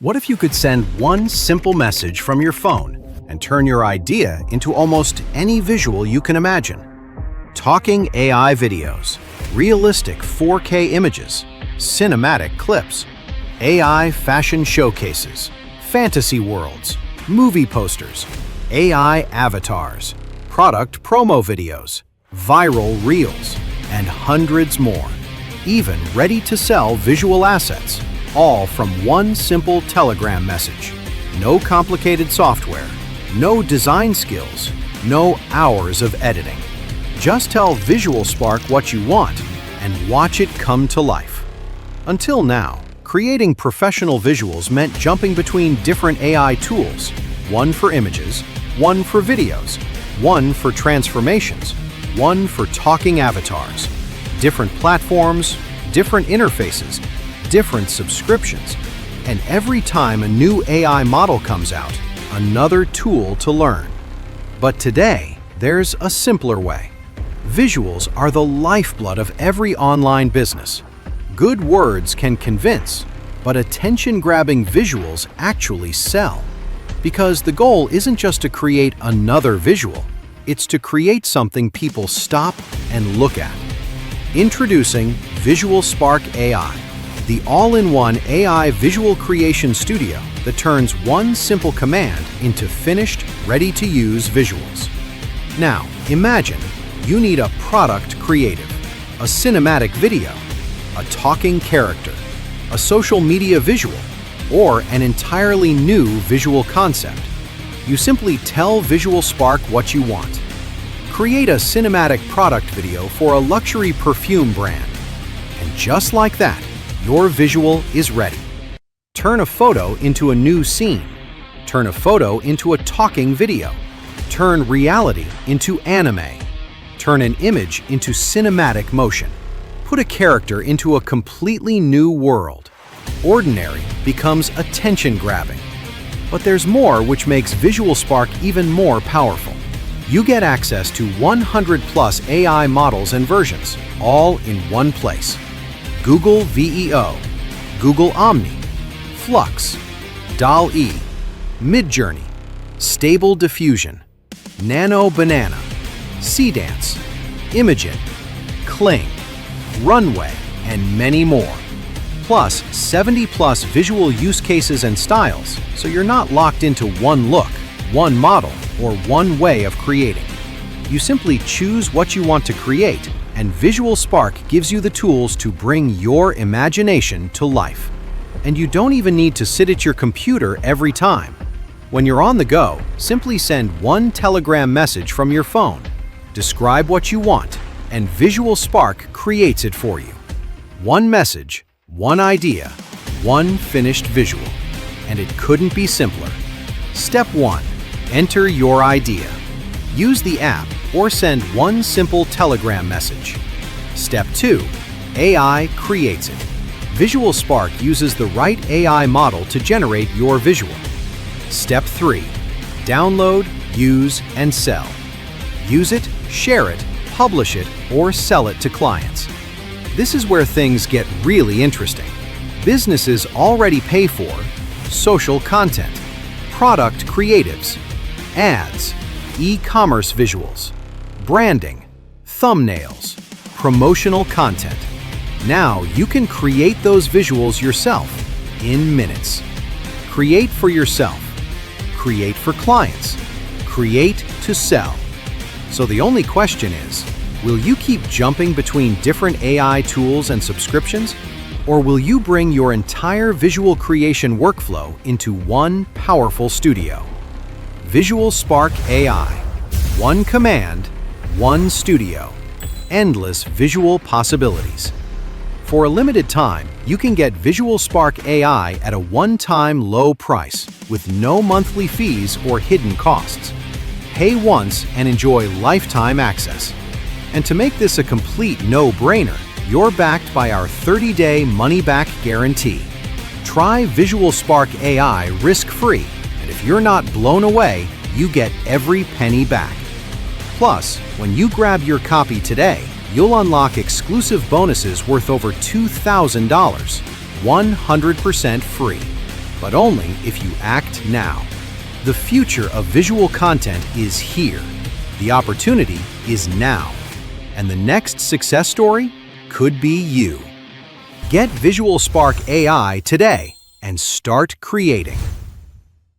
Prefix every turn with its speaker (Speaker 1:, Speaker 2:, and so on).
Speaker 1: What if you could send one simple message from your phone and turn your idea into almost any visual you can imagine? Talking AI videos, realistic 4K images, cinematic clips, AI fashion showcases, fantasy worlds, movie posters, AI avatars, product promo videos, viral reels, and hundreds more. Even ready-to-sell visual assets, all from one simple Telegram message. No complicated software, no design skills, no hours of editing. Just tell VisualSpark what you want and watch it come to life. Until now, creating professional visuals meant jumping between different AI tools, one for images, one for videos, one for transformations, one for talking avatars, different platforms, different interfaces, different subscriptions, and every time a new AI model comes out, another tool to learn. But today, there's a simpler way. Visuals are the lifeblood of every online business. Good words can convince, but attention-grabbing visuals actually sell. Because the goal isn't just to create another visual, it's to create something people stop and look at. Introducing VisualSpark AI, the all-in-one AI visual creation studio that turns one simple command into finished, ready-to-use visuals. Now, imagine you need a product creative, a cinematic video, a talking character, a social media visual, or an entirely new visual concept. You simply tell VisualSpark what you want. Create a cinematic product video for a luxury perfume brand. And just like that, your visual is ready. Turn a photo into a new scene. Turn a photo into a talking video. Turn reality into anime. Turn an image into cinematic motion. Put a character into a completely new world. Ordinary becomes attention-grabbing. But there's more which makes VisualSpark even more powerful. You get access to 100+ AI models and versions, all in one place. Google VEO, Google Omni, Flux, DALL-E, Midjourney, Stable Diffusion, Nano Banana, Seedance, Imagen, Kling, Runway, and many more. Plus 70+ visual use cases and styles, so you're not locked into one look, one model, or one way of creating. You simply choose what you want to create, and VisualSpark gives you the tools to bring your imagination to life. And you don't even need to sit at your computer every time. When you're on the go, simply send one Telegram message from your phone. Describe what you want, and VisualSpark creates it for you. One message, one idea, one finished visual. And it couldn't be simpler. Step 1. Enter your idea. Use the app or send one simple Telegram message. Step 2. AI creates it. VisualSpark uses the right AI model to generate your visual. Step 3. Download, use, and sell. Use it, share it, publish it, or sell it to clients. This is where things get really interesting. Businesses already pay for social content, product creatives, ads, e-commerce visuals, branding, thumbnails, promotional content. Now you can create those visuals yourself in minutes. Create for yourself. Create for clients. Create to sell. So the only question is, will you keep jumping between different AI tools and subscriptions? Or will you bring your entire visual creation workflow into one powerful studio? VisualSpark AI. One command, one studio. Endless visual possibilities. For a limited time, you can get VisualSpark AI at a one-time low price with no monthly fees or hidden costs. Pay once and enjoy lifetime access. And to make this a complete no-brainer, you're backed by our 30-day money-back guarantee. Try VisualSpark AI risk-free, and if you're not blown away, you get every penny back. Plus, when you grab your copy today, you'll unlock exclusive bonuses worth over $2,000, 100% free. but only if you act now. The future of visual content is here. The opportunity is now. And the next success story could be you. Get VisualSpark AI today and start creating.